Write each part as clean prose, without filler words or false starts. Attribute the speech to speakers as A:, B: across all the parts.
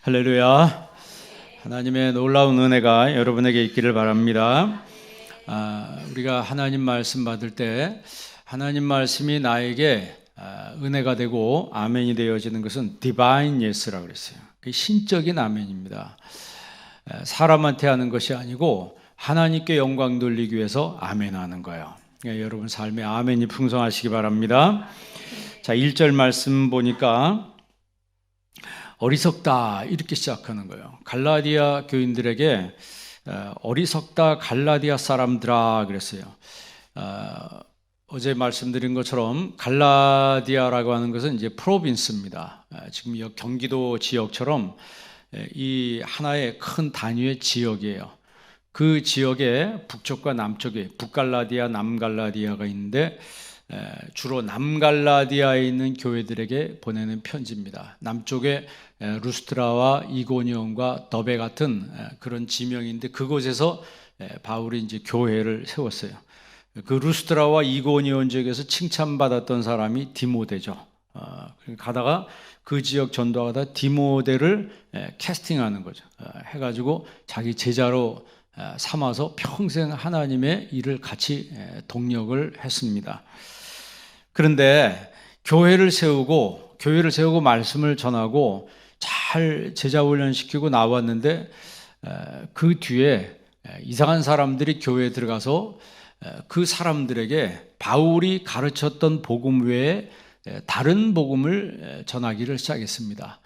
A: 할렐루야. 하나님의 놀라운 은혜가 여러분에게 있기를 바랍니다. 우리가 하나님 말씀 받을 때 하나님 말씀이 나에게 은혜가 되고 아멘이 되어지는 것은 디바인 예스라고 그랬어요. 신적인 아멘입니다. 사람한테 하는 것이 아니고 하나님께 영광 돌리기 위해서 아멘하는 거예요. 여러분 삶에 아멘이 풍성하시기 바랍니다. 자, 1절 말씀 보니까 어리석다 이렇게 시작하는 거예요. 갈라디아 교인들에게 어리석다 갈라디아 사람들아 그랬어요. 어제 말씀드린 것처럼 갈라디아라고 하는 것은 이제 프로빈스입니다. 지금 경기도 지역처럼 이 하나의 큰 단위의 지역이에요. 그 지역에 북쪽과 남쪽에 북갈라디아, 남갈라디아가 있는데 주로 남갈라디아에 있는 교회들에게 보내는 편지입니다. 남쪽에 루스트라와 이고니온과 더베 같은 그런 지명인데 그곳에서 바울이 이제 교회를 세웠어요. 그 루스트라와 이고니온 지역에서 칭찬받았던 사람이 디모데죠. 가다가 그 지역 전도하다 디모데를 캐스팅하는 거죠. 해가지고 자기 제자로 삼아서 평생 하나님의 일을 같이 동력을 했습니다. 그런데 교회를 세우고 말씀을 전하고 잘 제자 훈련시키고 나왔는데 그 뒤에 이상한 사람들이 교회에 들어가서 그 사람들에게 바울이 가르쳤던 복음 외에 다른 복음을 전하기를 시작했습니다.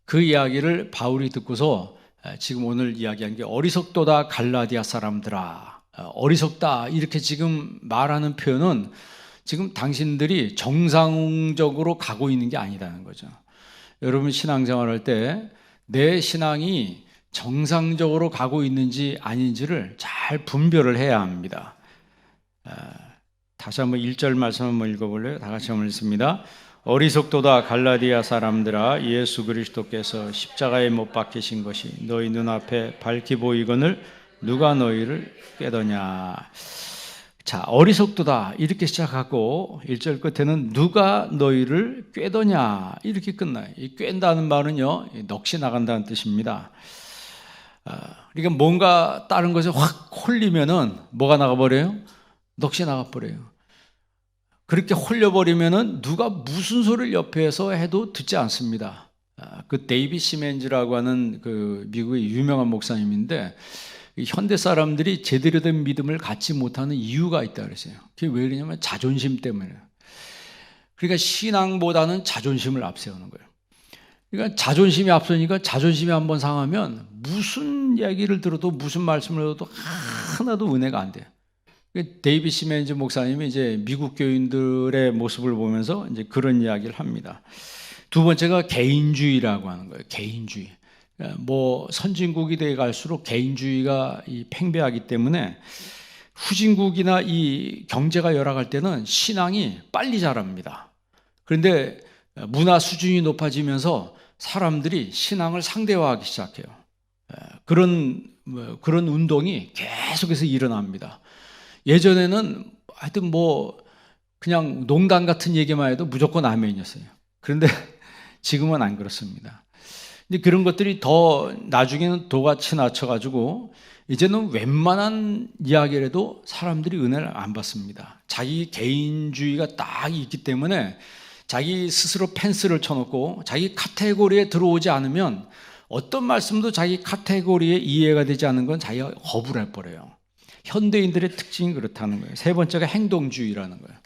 A: 그 이야기를 바울이 듣고서 지금 오늘 이야기한 게 어리석도다 갈라디아 사람들아, 어리석다 이렇게 지금 말하는 표현은 지금 당신들이 정상적으로 가고 있는 게 아니라는 거죠. 여러분 신앙생활 할 때 내 신앙이 정상적으로 가고 있는지 아닌지를 잘 분별을 해야 합니다. 다시 한번 1절 말씀 한번 읽어볼래요? 다 같이 한번 읽습니다. 어리석도다 갈라디아 사람들아, 예수 그리스도께서 십자가에 못 박히신 것이 너희 눈앞에 밝히 보이거늘 누가 너희를 꾀더냐. 자, 어리석도다 이렇게 시작하고 1절 끝에는 누가 너희를 꾀더냐 이렇게 끝나요. 이 꾀다는 말은요, 넋이 나간다는 뜻입니다. 그러니까 뭔가 다른 것에 확 홀리면은 뭐가 나가버려요? 넋이 나가버려요. 그렇게 홀려버리면은 누가 무슨 소리를 옆에서 해도 듣지 않습니다. 그 데이비 시멘즈라고 하는 그 미국의 유명한 목사님인데 현대 사람들이 제대로 된 믿음을 갖지 못하는 이유가 있다 그랬어요. 그게 왜 그러냐면 자존심 때문에. 그러니까 신앙보다는 자존심을 앞세우는 거예요. 그러니까 자존심이 앞서니까 자존심이 한번 상하면 무슨 얘기를 들어도 무슨 말씀을 들어도 하나도 은혜가 안 돼요. 데이비 시멘즈 목사님이 이제 미국 교인들의 모습을 보면서 이제 그런 이야기를 합니다. 두 번째가 개인주의라고 하는 거예요. 개인주의. 뭐 선진국이 돼 갈수록 개인주의가 팽배하기 때문에 후진국이나 이 경제가 열악할 때는 신앙이 빨리 자랍니다. 그런데 문화 수준이 높아지면서 사람들이 신앙을 상대화하기 시작해요. 그런 운동이 계속해서 일어납니다. 예전에는 하여튼 뭐 그냥 농담 같은 얘기만 해도 무조건 아멘이었어요. 그런데 지금은 안 그렇습니다. 근데 그런 것들이 더 나중에는 도가 지나쳐가지고 이제는 웬만한 이야기라도 사람들이 은혜를 안 받습니다. 자기 개인주의가 딱 있기 때문에 자기 스스로 펜스를 쳐놓고 자기 카테고리에 들어오지 않으면 어떤 말씀도 자기 카테고리에 이해가 되지 않는 건 자기가 거부를 해버려요. 현대인들의 특징이 그렇다는 거예요. 세 번째가 행동주의라는 거예요.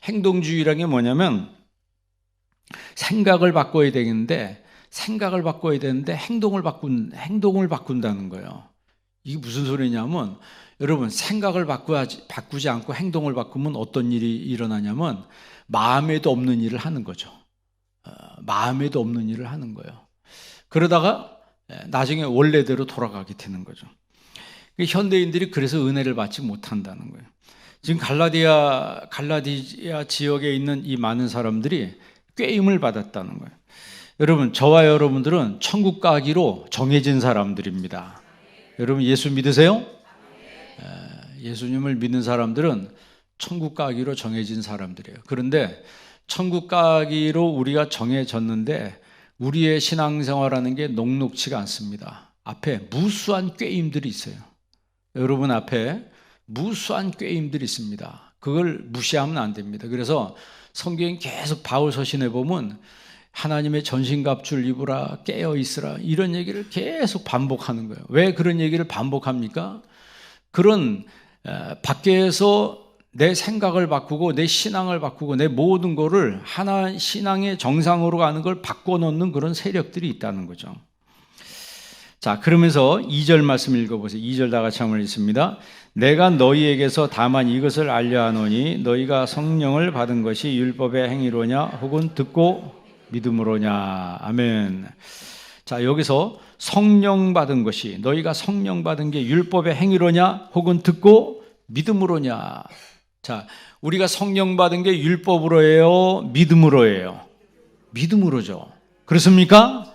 A: 행동주의라는 게 뭐냐면 생각을 바꿔야 되는데 행동을 바꾼다는 거예요. 이게 무슨 소리냐면 여러분 생각을 바꾸지 않고 행동을 바꾸면 어떤 일이 일어나냐면 마음에도 없는 일을 하는 거죠. 마음에도 없는 일을 하는 거예요. 그러다가 나중에 원래대로 돌아가게 되는 거죠. 현대인들이 그래서 은혜를 받지 못한다는 거예요. 지금 갈라디아 지역에 있는 이 많은 사람들이 꾀임을 받았다는 거예요. 여러분, 저와 여러분들은 천국 가기로 정해진 사람들입니다. 여러분 예수 믿으세요? 예수님을 믿는 사람들은 천국 가기로 정해진 사람들이에요. 그런데 천국 가기로 우리가 정해졌는데 우리의 신앙생활하는 게 녹록치가 않습니다. 앞에 무수한 꾀임들이 있어요. 여러분 앞에 무수한 꾀임들이 있습니다. 그걸 무시하면 안 됩니다. 그래서 성경에 계속 바울 서신에 보면 하나님의 전신갑주를 입으라, 깨어 있으라, 이런 얘기를 계속 반복하는 거예요. 왜 그런 얘기를 반복합니까? 그런 밖에서 내 생각을 바꾸고 내 신앙을 바꾸고 내 모든 거를 하나 신앙의 정상으로 가는 걸 바꿔놓는 그런 세력들이 있다는 거죠. 자, 그러면서 2절 말씀 읽어보세요. 2절 다 같이 한번 읽습니다. 내가 너희에게서 다만 이것을 알려하노니 너희가 성령을 받은 것이 율법의 행위로냐 혹은 듣고 믿음으로냐. 아멘. 자, 여기서 성령 받은 것이, 너희가 성령 받은 게 율법의 행위로냐 혹은 듣고 믿음으로냐. 자, 우리가 성령 받은 게 율법으로예요, 믿음으로예요? 믿음으로죠. 그렇습니까?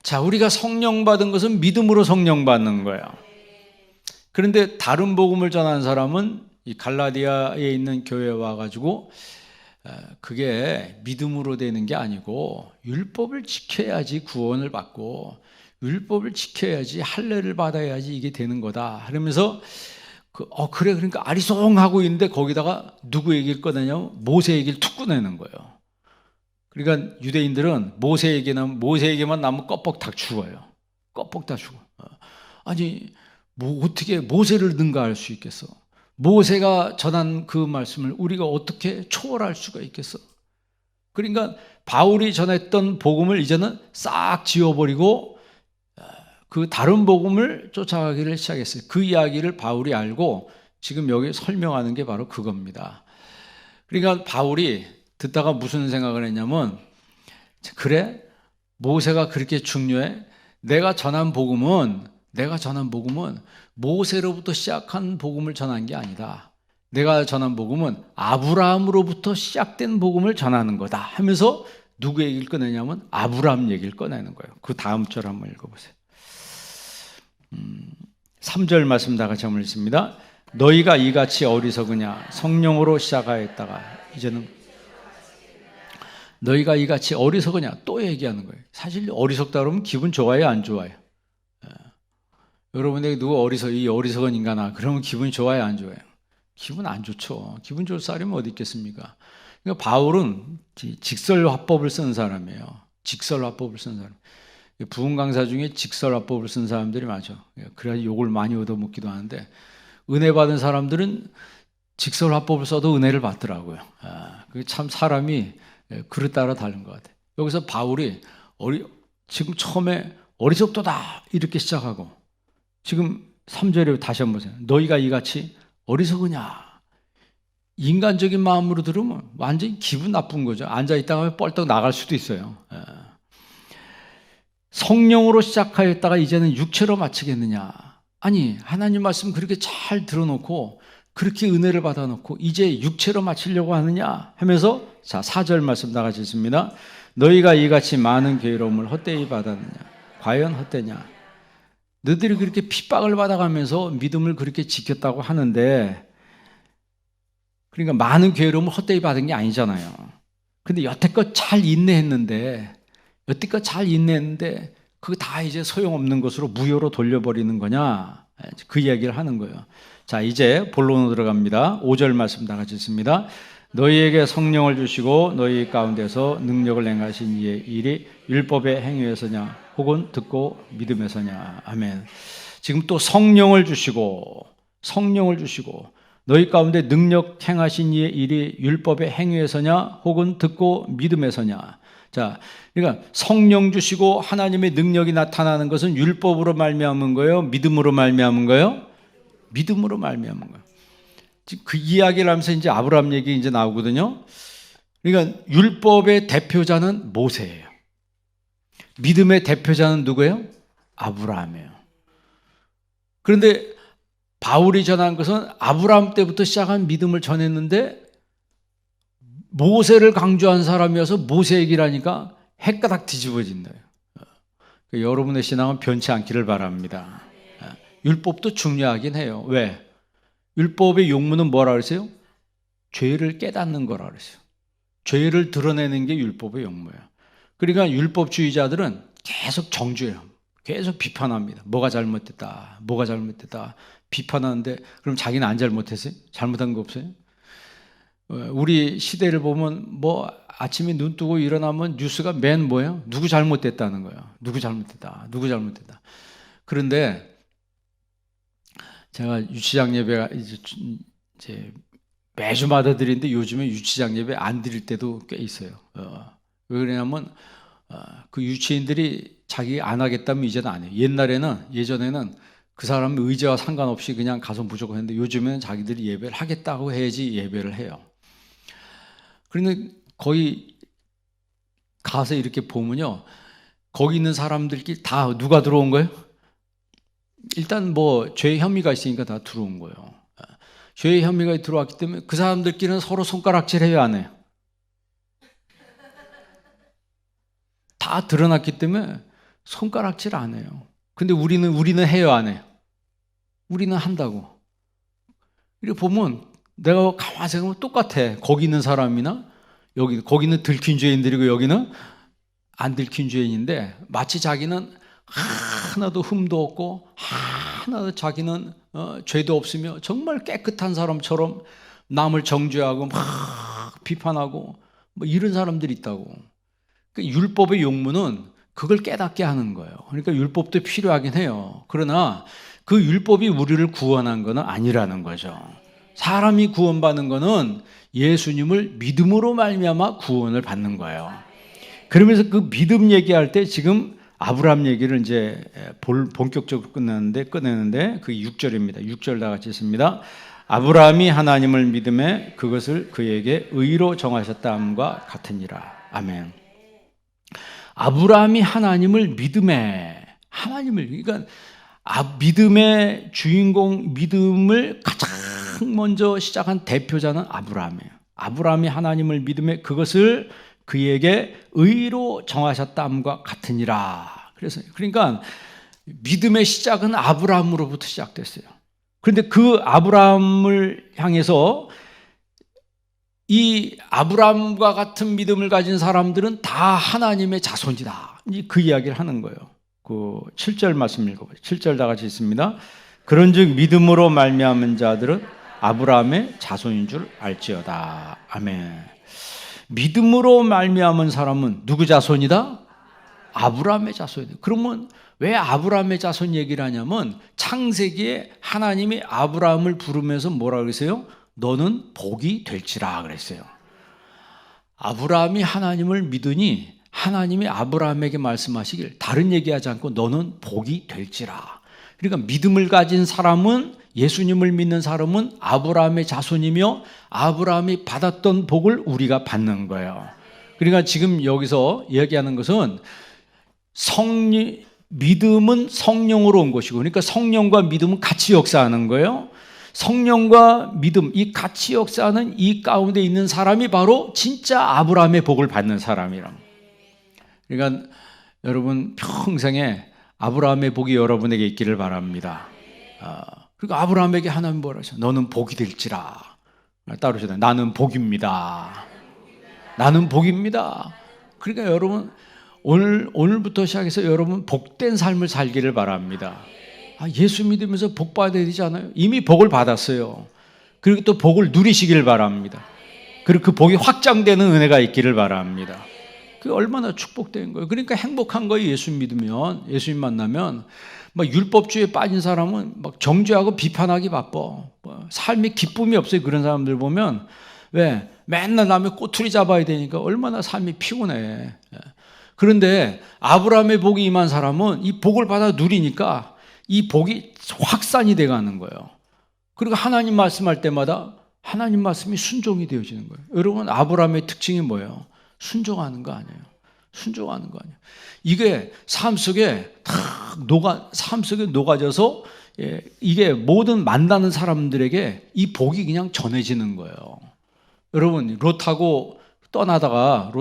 A: 자, 우리가 성령 받은 것은 믿음으로 성령 받는 거예요. 그런데 다른 복음을 전하는 사람은 이 갈라디아에 있는 교회에 와가지고 그게 믿음으로 되는 게 아니고 율법을 지켜야지 구원을 받고 율법을 지켜야지 할례를 받아야지 이게 되는 거다. 그러면서 그래, 그러니까 아리송하고 있는데 거기다가 누구 얘기를 꺼내냐면 모세 얘기를 툭 꺼내는 거예요. 그러니까 유대인들은 모세 얘기만 나면 껍벅 다 죽어요. 껍벅 다 죽어. 아니, 뭐 어떻게 모세를 능가할 수 있겠어? 모세가 전한 그 말씀을 우리가 어떻게 초월할 수가 있겠어? 그러니까 바울이 전했던 복음을 이제는 싹 지워버리고 그 다른 복음을 쫓아가기를 시작했어요. 그 이야기를 바울이 알고 지금 여기 설명하는 게 바로 그겁니다. 그러니까 바울이 듣다가 무슨 생각을 했냐면, 그래? 모세가 그렇게 중요해? 내가 전한 복음은 모세로부터 시작한 복음을 전한 게 아니다. 내가 전한 복음은 아브라함으로부터 시작된 복음을 전하는 거다 하면서 누구 얘기를 꺼내냐면 아브라함 얘기를 꺼내는 거예요. 그 다음 절 한번 읽어보세요. 3절 말씀 다 같이 한번 읽습니다. 너희가 이같이 어리석으냐 성령으로 시작하였다가 이제는 너희가 이같이 어리석으냐 또 얘기하는 거예요. 사실 어리석다 그러면 기분 좋아요, 안 좋아요? 여러분에게 누구 이 어리석은 인간아 그러면 기분이 좋아요, 안 좋아요? 기분 안 좋죠. 기분 좋을 사람이 어디 있겠습니까? 그러니까 바울은 직설화법을 쓰는 사람이에요. 직설화법을 쓰는 사람. 부흥 강사 중에 직설화법을 쓴 사람들이 많죠. 그래야 욕을 많이 얻어먹기도 하는데 은혜 받은 사람들은 직설화법을 써도 은혜를 받더라고요. 그게 참 사람이 그릇 따라 다른 것 같아요. 여기서 바울이 지금 처음에 어리석도다 이렇게 시작하고 지금 3절에 다시 한번 보세요. 너희가 이같이 어리석으냐. 인간적인 마음으로 들으면 완전히 기분 나쁜 거죠. 앉아있다가 뻘떡 나갈 수도 있어요. 성령으로 시작하였다가 이제는 육체로 마치겠느냐. 아니, 하나님 말씀 그렇게 잘 들어놓고 그렇게 은혜를 받아놓고 이제 육체로 마치려고 하느냐 하면서 자 4절 말씀 다 같이 읽습니다. 너희가 이같이 많은 괴로움을 헛되이 받았느냐. 과연 헛되냐. 너희들이 그렇게 핍박을 받아가면서 믿음을 그렇게 지켰다고 하는데 그러니까 많은 괴로움을 헛되이 받은 게 아니잖아요. 근데 여태껏 잘 인내했는데 그거 다 이제 소용없는 것으로 무효로 돌려버리는 거냐. 그 이야기를 하는 거예요. 자, 이제 본론으로 들어갑니다. 5절 말씀 다 같이 읽습니다. 너희에게 성령을 주시고 너희 가운데서 능력을 행하신 이의 일이 율법의 행위에서냐 혹은 듣고 믿음에서냐. 아멘. 지금 또 성령을 주시고 너희 가운데 능력 행하신 이의 일이 율법의 행위에서냐 혹은 듣고 믿음에서냐. 자, 그러니까 성령 주시고 하나님의 능력이 나타나는 것은 율법으로 말미암은 거예요? 믿음으로 말미암은 거예요? 믿음으로 말미암은 거예요. 지금 그 이야기를 하면서 이제 아브라함 얘기 이제 나오거든요. 그러니까 율법의 대표자는 모세예요. 믿음의 대표자는 누구예요? 아브라함이에요. 그런데 바울이 전한 것은 아브라함 때부터 시작한 믿음을 전했는데 모세를 강조한 사람이어서 모세 얘기를 하니까 헷가닥 뒤집어진다. 여러분의 신앙은 변치 않기를 바랍니다. 율법도 중요하긴 해요. 왜? 율법의 용무는 뭐라 그랬어요? 죄를 깨닫는 거라 그랬어요. 죄를 드러내는 게 율법의 용무예요. 그러니까 율법주의자들은 계속 정죄해요. 계속 비판합니다. 뭐가 잘못됐다, 뭐가 잘못됐다 비판하는데 그럼 자기는 안 잘못했어요? 잘못한 거 없어요? 우리 시대를 보면 뭐 아침에 눈 뜨고 일어나면 뉴스가 맨 뭐예요? 누구 잘못됐다는 거예요. 누구 잘못됐다, 누구 잘못됐다. 그런데 제가 유치장 예배가 이제 매주마다 드리는데 요즘에 유치장 예배 안 드릴 때도 꽤 있어요. 왜 그러냐면 그 유치인들이 자기 안 하겠다면 이제는 안 해요. 예전에는 그 사람의 의지와 상관없이 그냥 가서 무조건 했는데 요즘에는 자기들이 예배를 하겠다고 해야지 예배를 해요. 그런데 거기 가서 이렇게 보면요, 거기 있는 사람들끼리 다 누가 들어온 거예요? 일단 뭐 죄의 혐의가 있으니까 다 들어온 거예요. 죄의 혐의가 들어왔기 때문에 그 사람들끼리는 서로 손가락질 해요, 안 해요? 다 드러났기 때문에 손가락질 안 해요. 근데 우리는 해요, 안 해요? 우리는 한다고. 이렇게 보면 내가 가만히 생각하면 똑같아. 거기 있는 사람이나 거기는 들킨 죄인들이고 여기는 안 들킨 죄인인데 마치 자기는 하나도 흠도 없고 하나도 자기는 죄도 없으며 정말 깨끗한 사람처럼 남을 정죄하고 막 비판하고 뭐 이런 사람들이 있다고. 그러니까 율법의 용무는 그걸 깨닫게 하는 거예요. 그러니까 율법도 필요하긴 해요. 그러나 그 율법이 우리를 구원한 것은 아니라는 거죠. 사람이 구원받는 것은 예수님을 믿음으로 말미암아 구원을 받는 거예요. 그러면서 그 믿음 얘기할 때 지금 아브라함 얘기를 이제 본격적으로 꺼내는데 그 6절입니다. 6절 다 같이 있습니다. 아브라함이 하나님을 믿음에 그것을 그에게 의로 정하셨다함과 같으니라. 아멘. 아브라함이 하나님을 믿음에, 그러니까 믿음의 주인공, 믿음을 가장 먼저 시작한 대표자는 아브라함이에요. 아브라함이 하나님을 믿음에 그것을 그에게 의로 정하셨다함과 같으니라. 그러니까 믿음의 시작은 아브라함으로부터 시작됐어요. 그런데 그 아브라함을 향해서 이 아브라함과 같은 믿음을 가진 사람들은 다 하나님의 자손이다. 그 이야기를 하는 거예요. 그 7절 말씀 읽어보세요. 7절 다 같이 있습니다. 그런즉 믿음으로 말미암은 자들은 아브라함의 자손인 줄 알지어다. 아멘. 믿음으로 말미암은 사람은 누구 자손이다? 아브라함의 자손이다. 그러면 왜 아브라함의 자손 얘기를 하냐면 창세기에 하나님이 아브라함을 부르면서 뭐라 그랬어요? 너는 복이 될지라 그랬어요. 아브라함이 하나님을 믿으니 하나님이 아브라함에게 말씀하시길 다른 얘기하지 않고 너는 복이 될지라. 그러니까 믿음을 가진 사람은, 예수님을 믿는 사람은 아브라함의 자손이며 아브라함이 받았던 복을 우리가 받는 거예요. 그러니까 지금 여기서 이야기하는 것은 믿음은 성령으로 온 것이고, 그러니까 성령과 믿음은 같이 역사하는 거예요. 성령과 믿음, 이 같이 역사하는 이 가운데 있는 사람이 바로 진짜 아브라함의 복을 받는 사람이라. 그러니까 여러분 평생에 아브라함의 복이 여러분에게 있기를 바랍니다. 그리고 아브라함에게 하나님 뭐라 하셔? 너는 복이 될지라. 따르시다. 나는 복입니다. 나는 복입니다. 그러니까 여러분 오늘부터 시작해서 여러분 복된 삶을 살기를 바랍니다. 예수 믿으면서 복 받아야 되지 않아요? 이미 복을 받았어요. 그리고 또 복을 누리시길 바랍니다. 그리고 그 복이 확장되는 은혜가 있기를 바랍니다. 그게 얼마나 축복된 거예요. 그러니까 행복한 거예요. 예수 믿으면, 예수님 만나면. 막 율법주의에 빠진 사람은 막 정죄하고 비판하기 바빠. 삶에 기쁨이 없어요. 그런 사람들 보면. 왜? 맨날 남의 꼬투리 잡아야 되니까 얼마나 삶이 피곤해. 그런데 아브라함의 복이 임한 사람은 이 복을 받아 누리니까 이 복이 확산이 돼가는 거예요. 그리고 하나님 말씀할 때마다 하나님 말씀이 순종이 되어지는 거예요. 여러분 아브라함의 특징이 뭐예요? 순종하는 거 아니에요. 순종하는 거 아니에요. 이게 삶 속에 녹아져서 이게 모든 만나는 사람들에게 이 복이 그냥 전해지는 거예요. 여러분 롯하고 떠나다가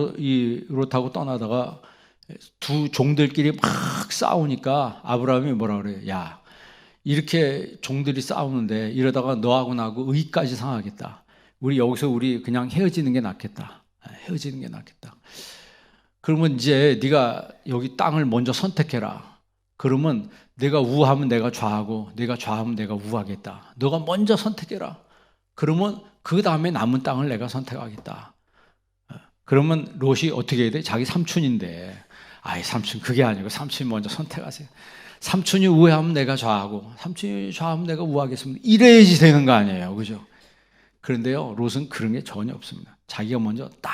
A: 두 종들끼리 막 싸우니까 아브라함이 뭐라 그래요? 야, 이렇게 종들이 싸우는데 이러다가 너하고 나하고 의까지 상하겠다. 우리 그냥 헤어지는 게 낫겠다. 헤어지는 게 낫겠다. 그러면 이제 네가 여기 땅을 먼저 선택해라. 그러면 내가 우하면 내가 좌하고 내가 좌하면 내가 우하겠다. 너가 먼저 선택해라. 그러면 그 다음에 남은 땅을 내가 선택하겠다. 그러면 롯이 어떻게 해야 돼? 자기 삼촌인데, 아이 삼촌 그게 아니고 삼촌이 먼저 선택하세요. 삼촌이 우하면 내가 좌하고 삼촌이 좌하면 내가 우하겠습니다. 이래야지 되는 거 아니에요, 그죠? 그런데요, 롯은 그런 게 전혀 없습니다. 자기가 먼저 딱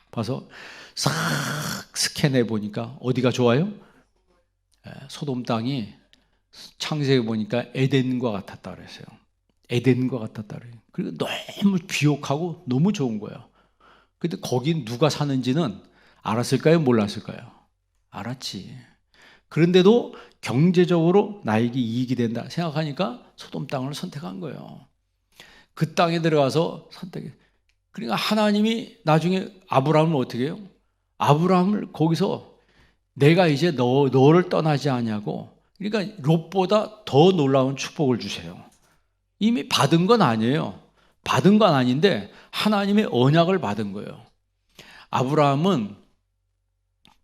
A: 봐서 싹 스캔해 보니까 어디가 좋아요? 소돔 땅이 창세기 보니까 에덴과 같았다 그랬어요. 에덴과 같았다 그래요. 그리고 너무 비옥하고 너무 좋은 거예요. 근데 거기 누가 사는지는 알았을까요? 몰랐을까요? 알았지. 그런데도 경제적으로 나에게 이익이 된다 생각하니까 소돔 땅을 선택한 거예요. 그 땅에 들어가서 선택해. 그러니까 하나님이 나중에 아브라함을 어떻게 해요? 아브라함을 거기서 내가 이제 너를 떠나지 않냐고, 그러니까 롯보다 더 놀라운 축복을 주세요. 이미 받은 건 아니에요. 받은 건 아닌데 하나님의 언약을 받은 거예요. 아브라함은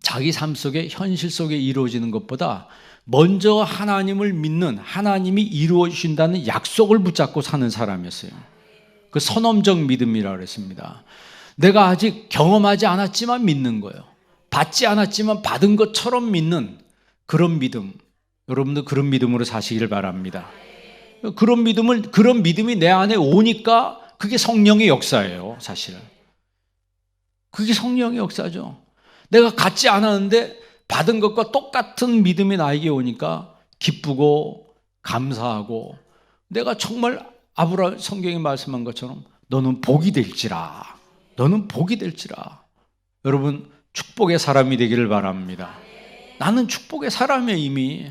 A: 자기 삶 속에 현실 속에 이루어지는 것보다 먼저 하나님을 믿는, 하나님이 이루어 주신다는 약속을 붙잡고 사는 사람이었어요. 그 선험적 믿음이라고 그랬습니다. 내가 아직 경험하지 않았지만 믿는 거예요. 받지 않았지만 받은 것처럼 믿는 그런 믿음. 여러분도 그런 믿음으로 사시기를 바랍니다. 그런 믿음이 내 안에 오니까 그게 성령의 역사예요, 사실. 그게 성령의 역사죠. 내가 갖지 않았는데 받은 것과 똑같은 믿음이 나에게 오니까 기쁘고 감사하고, 내가 정말 아브라함 성경이 말씀한 것처럼 너는 복이 될지라. 너는 복이 될지라. 여러분, 축복의 사람이 되기를 바랍니다. 나는 축복의 사람이에요. 이미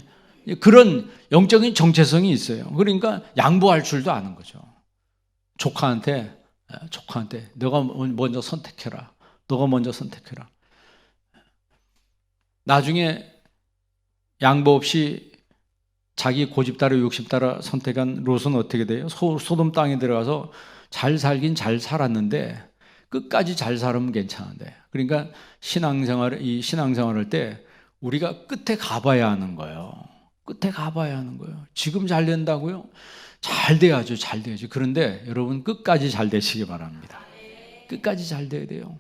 A: 그런 영적인 정체성이 있어요. 그러니까 양보할 줄도 아는 거죠. 조카한테 너가 먼저 선택해라. 너가 먼저 선택해라. 나중에 양보 없이 자기 고집 따라 욕심 따라 선택한 롯은 어떻게 돼요? 소돔 땅에 들어가서 잘 살긴 잘 살았는데 끝까지 잘 살으면 괜찮은데, 그러니까 신앙생활할 때 우리가 끝에 가봐야 하는 거예요. 끝에 가봐야 하는 거예요. 지금 잘 된다고요? 잘 돼야죠. 잘 돼야죠. 그런데 여러분 끝까지 잘 되시기 바랍니다. 끝까지 잘 돼야 돼요.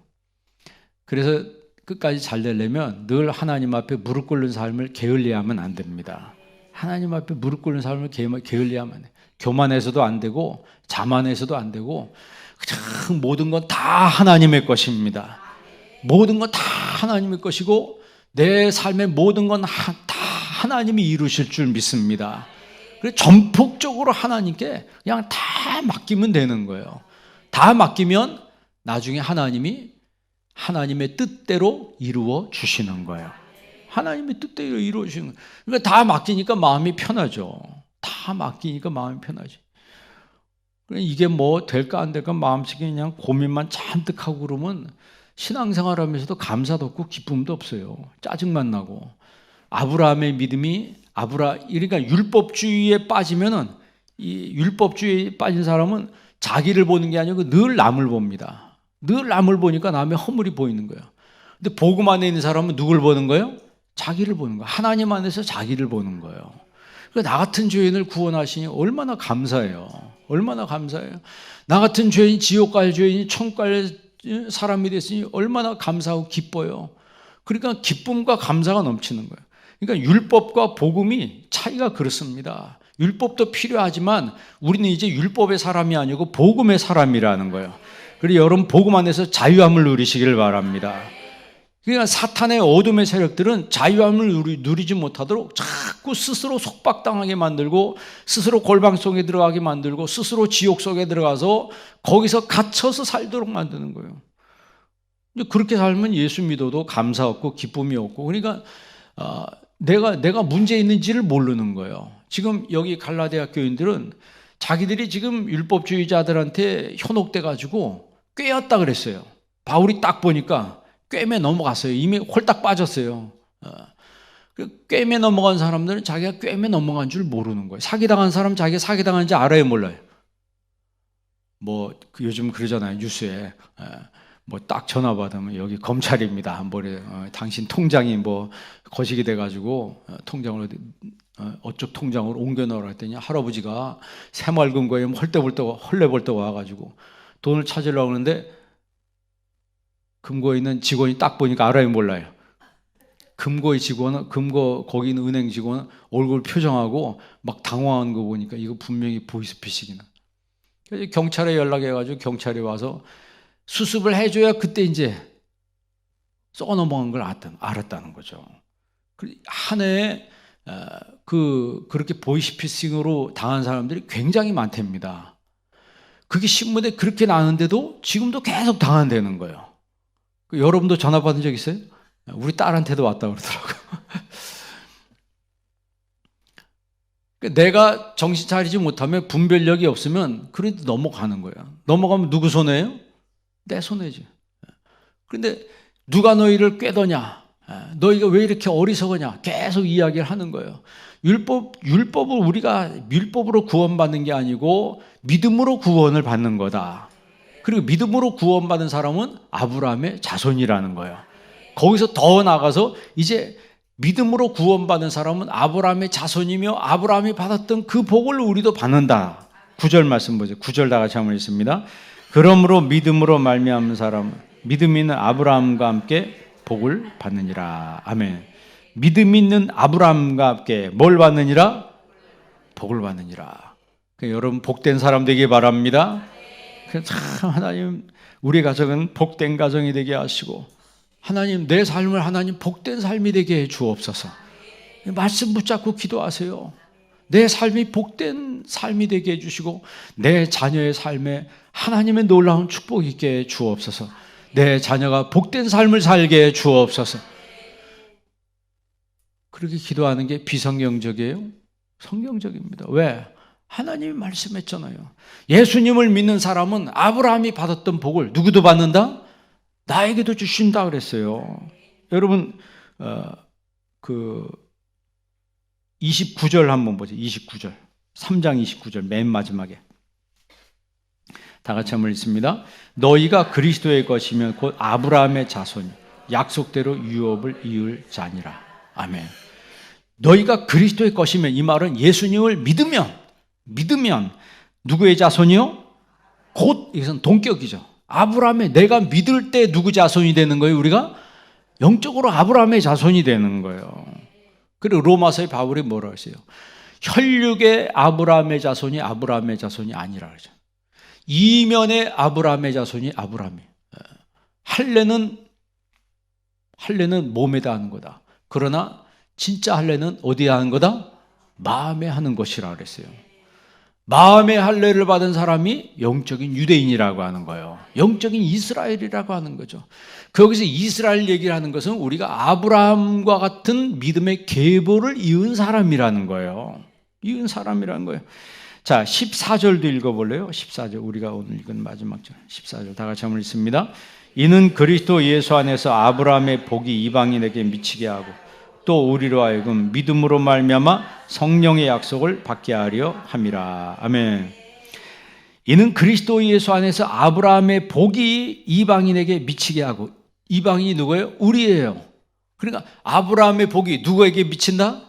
A: 그래서 끝까지 잘 되려면 늘 하나님 앞에 무릎 꿇는 삶을 게을리하면 안 됩니다. 하나님 앞에 무릎 꿇는 삶을 게을리하면 안 돼요. 교만해서도 안 되고 자만해서도 안 되고, 그냥 모든 건 다 하나님의 것입니다. 모든 건 다 하나님의 것이고 내 삶의 모든 건 다 하나님이 이루실 줄 믿습니다. 그래서 전폭적으로 하나님께 그냥 다 맡기면 되는 거예요. 다 맡기면 나중에 하나님이 하나님의 뜻대로 이루어 주시는 거예요. 하나님의 뜻대로 이루어 주시는 거예요. 그러니까 다 맡기니까 마음이 편하죠. 다 맡기니까 마음이 편하지. 이게 뭐 될까 안 될까 마음속에 그냥 고민만 잔뜩 하고 그러면 신앙생활하면서도 감사도 없고 기쁨도 없어요. 짜증만 나고. 아브라함의 믿음이 그러니까 율법주의에 빠지면은, 이 율법주의에 빠진 사람은 자기를 보는 게 아니고 늘 남을 봅니다. 늘 남을 보니까 남의 허물이 보이는 거예요. 근데 복음 안에 있는 사람은 누굴 보는 거예요? 자기를 보는 거예요. 하나님 안에서 자기를 보는 거예요. 그러니까 나 같은 죄인을 구원하시니 얼마나 감사해요. 얼마나 감사해요. 나 같은 죄인, 지옥 갈 죄인이 천국 갈 사람이 됐으니 얼마나 감사하고 기뻐요. 그러니까 기쁨과 감사가 넘치는 거예요. 그러니까 율법과 복음이 차이가 그렇습니다. 율법도 필요하지만 우리는 이제 율법의 사람이 아니고 복음의 사람이라는 거예요. 그래서 여러분 복음 안에서 자유함을 누리시기를 바랍니다. 그러니까 사탄의 어둠의 세력들은 자유함을 누리지 못하도록 자꾸 스스로 속박당하게 만들고, 스스로 골방 속에 들어가게 만들고, 스스로 지옥 속에 들어가서 거기서 갇혀서 살도록 만드는 거예요. 그렇게 살면 예수 믿어도 감사 없고 기쁨이 없고, 그러니까 내가 문제 있는지를 모르는 거예요. 지금 여기 갈라디아 교인들은 자기들이 지금 율법주의자들한테 현혹돼 가지고 꿰었다 그랬어요. 바울이 딱 보니까 꿰매 넘어갔어요. 이미 홀딱 빠졌어요. 꿰매 넘어간 사람들은 자기가 꿰매 넘어간 줄 모르는 거예요. 사기당한 사람 자기가 사기당한지 알아요, 몰라요? 요즘 그러잖아요, 뉴스에. 뭐 딱 전화 받으면 여기 검찰입니다. 당신 통장이 뭐 거시기 돼가지고 통장으로 어쪽 통장으로 옮겨 넣으라 했더니 할아버지가 새맑은 거에 헐레벌떡 와가지고 돈을 찾으려고 하는데 금고에 있는 직원이 딱 보니까 알아요, 몰라요? 금고의 직원은 거기 있는 은행 직원은 얼굴 표정하고 막 당황한 거 보니까 이거 분명히 보이스피싱이나. 그래서 경찰에 연락해가지고 경찰이 와서 수습을 해줘야 그때 이제 썩어 넘어간 걸 알았다는 거죠. 한 해에 그렇게 보이스피싱으로 당한 사람들이 굉장히 많답니다. 그게 신문에 그렇게 나는데도 지금도 계속 당한다는 거예요. 여러분도 전화 받은 적 있어요? 우리 딸한테도 왔다 그러더라고요. 내가 정신 차리지 못하면 분별력이 없으면 그래도 넘어가는 거예요. 넘어가면 누구 손해예요? 내 손해지. 그런데 누가 너희를 꾀더냐? 너희가 왜 이렇게 어리석으냐? 계속 이야기를 하는 거예요. 율법을 우리가 율법으로 구원받는 게 아니고 믿음으로 구원을 받는 거다. 그리고 믿음으로 구원받은 사람은 아브라함의 자손이라는 거예요. 거기서 더 나가서 이제 믿음으로 구원받은 사람은 아브라함의 자손이며 아브라함이 받았던 그 복을 우리도 받는다. 9절 말씀 보죠. 9절 다 같이 한번 읽습니다. 그러므로 믿음으로 말미암은 사람은 믿음 있는 아브라함과 함께 복을 받느니라. 아멘. 믿음 있는 아브라함과 함께 뭘 받느니라? 복을 받느니라. 여러분 복된 사람 되기 바랍니다. 참 하나님 우리 가정은 복된 가정이 되게 하시고 하나님 내 삶을 하나님 복된 삶이 되게 해 주옵소서. 말씀 붙잡고 기도하세요. 내 삶이 복된 삶이 되게 해 주시고 내 자녀의 삶에 하나님의 놀라운 축복 있게 해 주옵소서. 내 자녀가 복된 삶을 살게 해 주옵소서. 그렇게 기도하는 게 비성경적이에요? 성경적입니다. 왜? 하나님이 말씀했잖아요. 예수님을 믿는 사람은 아브라함이 받았던 복을 누구도 받는다? 나에게도 주신다 그랬어요. 여러분 29절 한번 보세요. 29절 3장 29절 맨 마지막에 다 같이 한번 읽습니다. 너희가 그리스도의 것이면 곧 아브라함의 자손이 약속대로 유업을 이을 자니라. 아멘. 너희가 그리스도의 것이면 이 말은 예수님을 믿으면 누구의 자손이요? 곧 이것은 동격이죠. 아브라함의 내가 믿을 때 누구 자손이 되는 거예요? 우리가 영적으로 아브라함의 자손이 되는 거예요. 그리고 로마서의 바울이 뭐라고 했어요? 혈육의 아브라함의 자손이 아니라 그러죠. 이면의 아브라함의 자손이 아브라함이. 할례는 몸에다 하는 거다. 그러나 진짜 할례는 어디에 하는 거다? 마음에 하는 것이라 그랬어요. 마음의 할례를 받은 사람이 영적인 유대인이라고 하는 거예요. 영적인 이스라엘이라고 하는 거죠. 거기서 이스라엘 얘기를 하는 것은 우리가 아브라함과 같은 믿음의 계보를 이은 사람이라는 거예요. 이은 사람이라는 거예요. 자, 14절도 읽어볼래요? 14절 우리가 오늘 읽은 마지막 절 14절 다 같이 한번 읽습니다. 이는 그리스도 예수 안에서 아브라함의 복이 이방인에게 미치게 하고 또 우리로 하여금 믿음으로 말미암아 성령의 약속을 받게 하려 함이라. 아멘. 이는 그리스도 예수 안에서 아브라함의 복이 이방인에게 미치게 하고 이방인이 누구예요? 우리예요. 그러니까 아브라함의 복이 누구에게 미친다?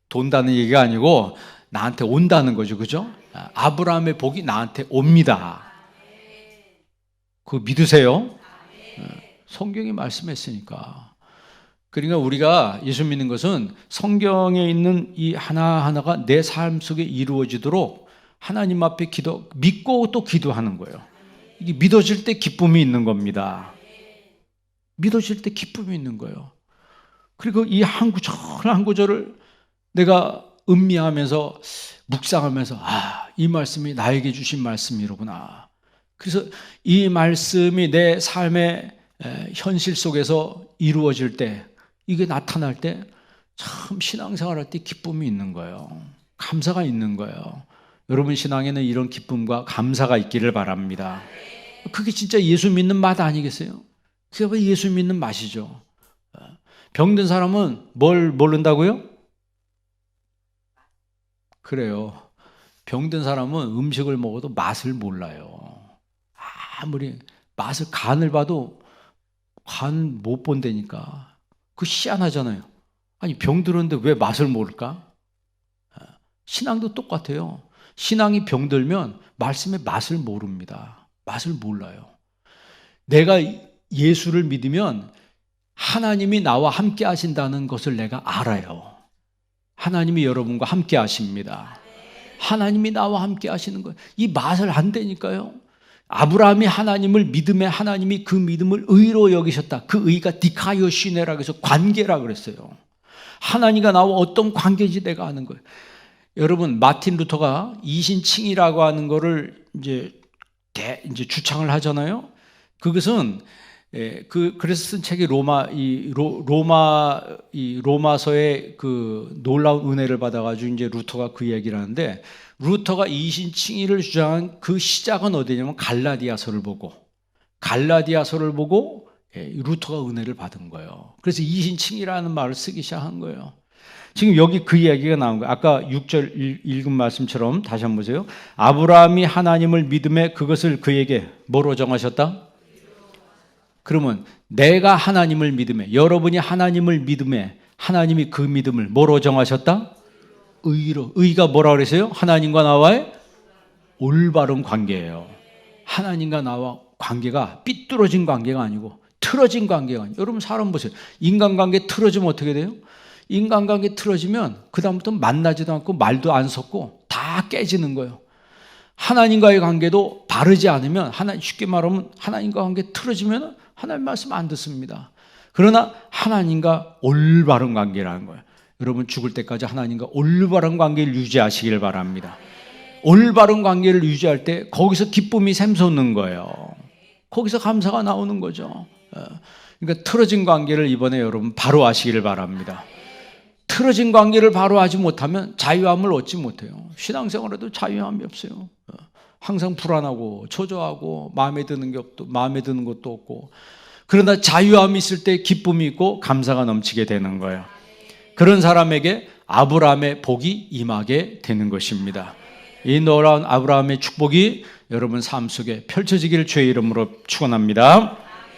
A: 돈다는 얘기가 아니고 나한테 온다는 거죠. 그죠? 아브라함의 복이 나한테 옵니다. 그거 믿으세요? 성경이 말씀했으니까. 그러니까 우리가 예수 믿는 것은 성경에 있는 이 하나하나가 내 삶 속에 이루어지도록 하나님 앞에 믿고 또 기도하는 거예요. 이게 믿어질 때 기쁨이 있는 겁니다. 믿어질 때 기쁨이 있는 거예요. 그리고 이 한 구절 한 구절을 내가 음미하면서 묵상하면서 이 말씀이 나에게 주신 말씀이로구나. 그래서 이 말씀이 내 삶의 현실 속에서 이루어질 때 이게 나타날 때 참 신앙생활할 때 기쁨이 있는 거예요. 감사가 있는 거예요. 여러분 신앙에는 이런 기쁨과 감사가 있기를 바랍니다. 그게 진짜 예수 믿는 맛 아니겠어요? 그게 예수 믿는 맛이죠. 병든 사람은 뭘 모른다고요? 그래요. 병든 사람은 음식을 먹어도 맛을 몰라요. 아무리
B: 맛을 간을 봐도 간 못 본다니까. 그 희한하잖아요. 아니 병 들었는데 왜 맛을 모를까? 신앙도 똑같아요. 신앙이 병들면 말씀의 맛을 모릅니다. 맛을 몰라요. 내가 예수를 믿으면 하나님이 나와 함께 하신다는 것을 내가 알아요. 하나님이 여러분과 함께 하십니다. 하나님이 나와 함께 하시는 거예요. 이 맛을 안 되니까요. 아브라함이 하나님을 믿음에 하나님이 그 믿음을 의로 여기셨다. 그 의가 디카이오시네라고 해서 관계라 그랬어요. 하나님과 나와 어떤 관계인지 내가 아는 거예요. 여러분 마틴 루터가 이신칭이라고 하는 거를 이제 주창을 하잖아요. 그것은 그래서 쓴 책이 로마서의 그 놀라운 은혜를 받아가지고 이제 루터가 그 얘기를 하는데, 루터가 이신칭의를 주장한 그 시작은 어디냐면 갈라디아서를 보고 루터가 은혜를 받은 거예요. 그래서 이신칭의라는 말을 쓰기 시작한 거예요. 지금 여기 그 이야기가 나온 거예요. 아까 6절 읽은 말씀처럼 다시 한번 보세요. 아브라함이 하나님을 믿음에 그것을 그에게 뭐로 정하셨다? 그러면 내가 하나님을 믿음에, 여러분이 하나님을 믿음에 하나님이 그 믿음을 뭐로 정하셨다? 의로. 의가 뭐라 그랬어요? 하나님과 나와의 올바른 관계예요. 하나님과 나와 관계가 삐뚤어진 관계가 아니고 틀어진 관계가 아니에요. 여러분 사람 보세요. 인간관계 틀어지면 어떻게 돼요? 인간관계 틀어지면 그 다음부터 만나지도 않고 말도 안 섞고 다 깨지는 거예요. 하나님과의 관계도 바르지 않으면, 쉽게 말하면 하나님과 관계 틀어지면 하나님 말씀 안 듣습니다. 그러나 하나님과 올바른 관계라는 거예요. 여러분 죽을 때까지 하나님과 올바른 관계를 유지하시길 바랍니다. 올바른 관계를 유지할 때 거기서 기쁨이 샘솟는 거예요. 거기서 감사가 나오는 거죠. 그러니까 틀어진 관계를 이번에 여러분 바로 하시기를 바랍니다. 틀어진 관계를 바로 하지 못하면 자유함을 얻지 못해요. 신앙생활에도 자유함이 없어요. 항상 불안하고 초조하고 마음에 드는 것도 없고, 그러나 자유함이 있을 때 기쁨이 있고 감사가 넘치게 되는 거예요. 그런 사람에게 아브라함의 복이 임하게 되는 것입니다. 이 놀라운 아브라함의 축복이 여러분 삶 속에 펼쳐지기를 주의 이름으로 축원합니다.